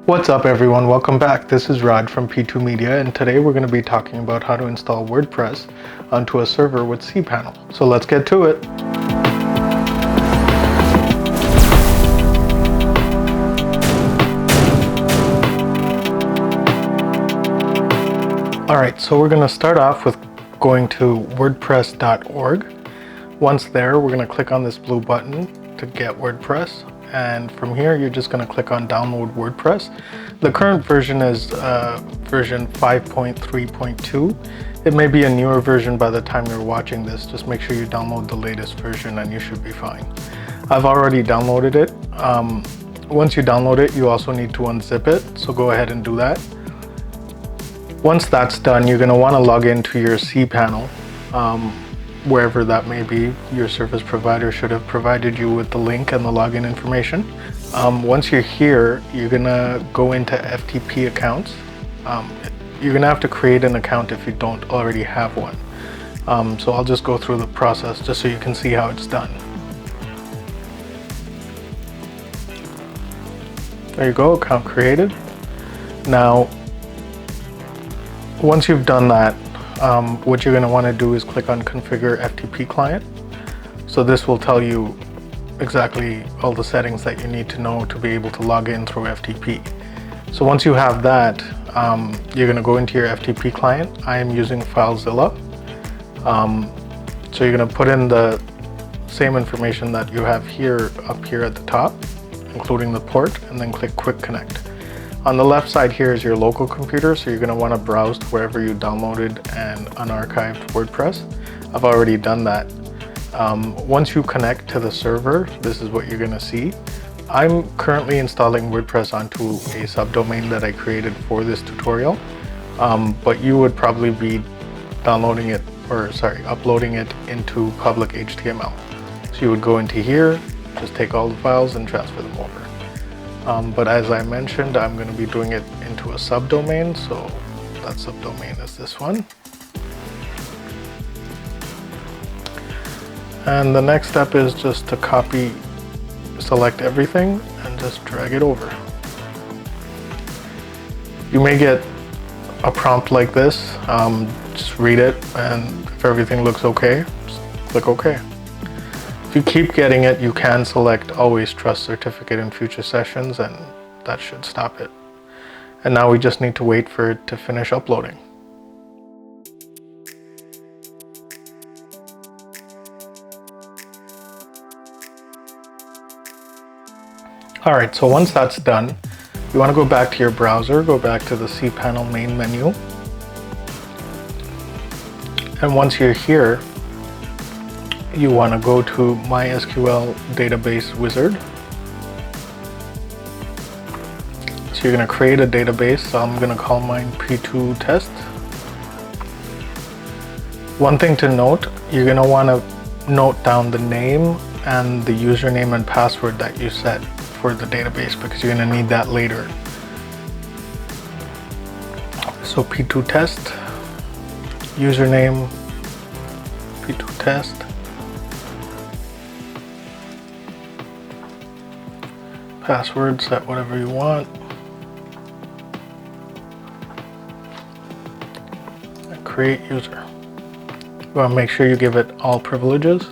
What's up everyone, welcome back. This is Raj from P2 Media, and today we're going to be talking about how to install WordPress onto a server with Cpanel. So let's get to it. Alright, so we're going to start off with going to wordpress.org. Once there, we're going to click on this blue button to get WordPress. And from here, you're just going to click on download WordPress. The current version is version 5.3.2. It may be a newer version by the time you're watching this. Just make sure you download the latest version and you should be fine. I've already downloaded it. Once you download it, you also need to unzip it. So go ahead and do that. Once that's done, you're going to want to log into your Cpanel. Wherever that may be. Your service provider should have provided you with the link and the login information. Once you're here, you're gonna go into FTP accounts. You're gonna have to create an account if you don't already have one. So I'll just go through the process just so you can see how it's done. There you go, account created. Now, once you've done that, what you're going to want to do is click on configure FTP client. So this will tell you exactly all the settings that you need to know to be able to log in through FTP. So once you have that, you're going to go into your FTP client. I am using FileZilla. So you're going to put in the same information that you have here up here at the top, including the port, and then click Quick Connect. On the left side here is your local computer, so you're going to want to browse to wherever you downloaded and unarchived WordPress. I've already done that. Once you connect to the server, this is what you're going to see. I'm currently installing WordPress onto a subdomain that I created for this tutorial, but you would probably be uploading it into public HTML. So you would go into here, just take all the files and transfer them over. But as I mentioned, I'm going to be doing it into a subdomain, so that subdomain is this one. And the next step is just to select everything and just drag it over. You may get a prompt like this, just read it, and if everything looks okay, just click OK. If you keep getting it, you can select Always Trust Certificate in future sessions, and that should stop it. And now we just need to wait for it to finish uploading. Alright, so once that's done, you want to go back to your browser, go back to the Cpanel main menu. And once you're here, you want to go to MySQL database wizard. So you're going to create a database. So I'm going to call mine P2 test. One thing to note, you're going to want to note down the name and the username and password that you set for the database, because you're going to need that later. So P2 test, username, P2 test. Password, set whatever you want. And create user. You want to make sure you give it all privileges.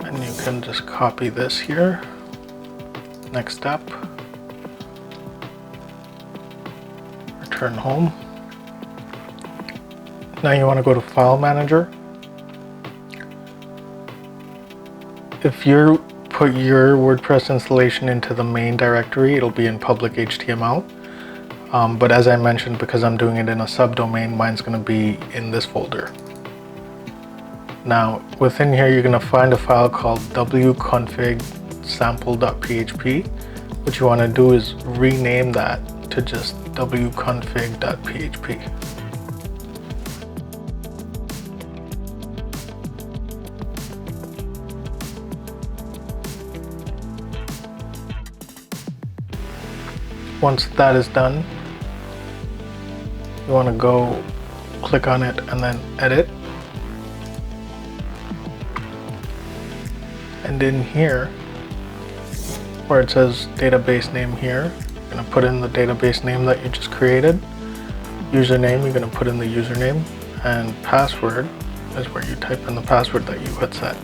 And you can just copy this here. Next step. Return home. Now you want to go to File Manager. If you put your WordPress installation into the main directory, it'll be in public HTML. But as I mentioned, because I'm doing it in a subdomain, mine's going to be in this folder. Now, within here, you're going to find a file called wconfig sample.php. What you want to do is rename that to just wconfig.php. Once that is done, you want to go click on it and then edit. And in here, where it says database name here, you're going to put in the database name that you just created. Username, you're going to put in the username, and password is where you type in the password that you had set.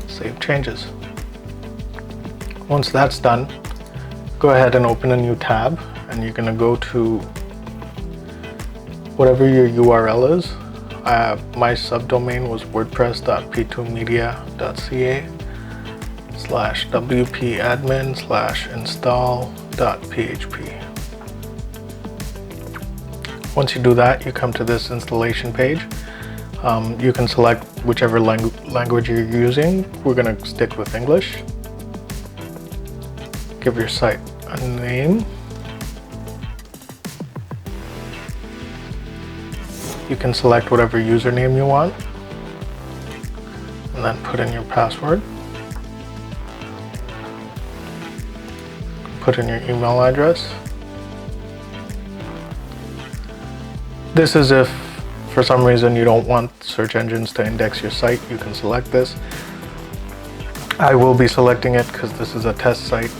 Save changes. Once that's done, go ahead and open a new tab, and you're going to go to whatever your URL is. My subdomain was wordpress.p2media.ca/wp-admin/install.php. Once you do that, you come to this installation page. You can select whichever language you're using. We're going to stick with English. Give your site a name. You can select whatever username you want, and then put in your password. Put in your email address. This is if for some reason you don't want search engines to index your site, you can select this. I will be selecting it because this is a test site.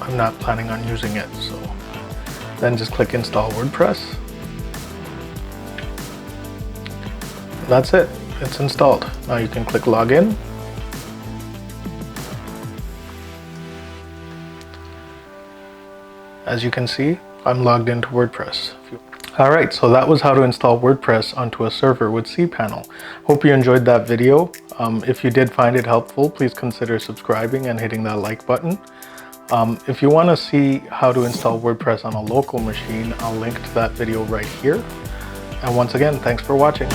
I'm not planning on using it. So then just click install WordPress. That's it. It's installed. Now you can click login. As you can see, I'm logged into WordPress. Alright, so that was how to install WordPress onto a server with Cpanel. Hope you enjoyed that video. If you did find it helpful, please consider subscribing and hitting that like button. If you want to see how to install WordPress on a local machine, I'll link to that video right here. And once again, thanks for watching.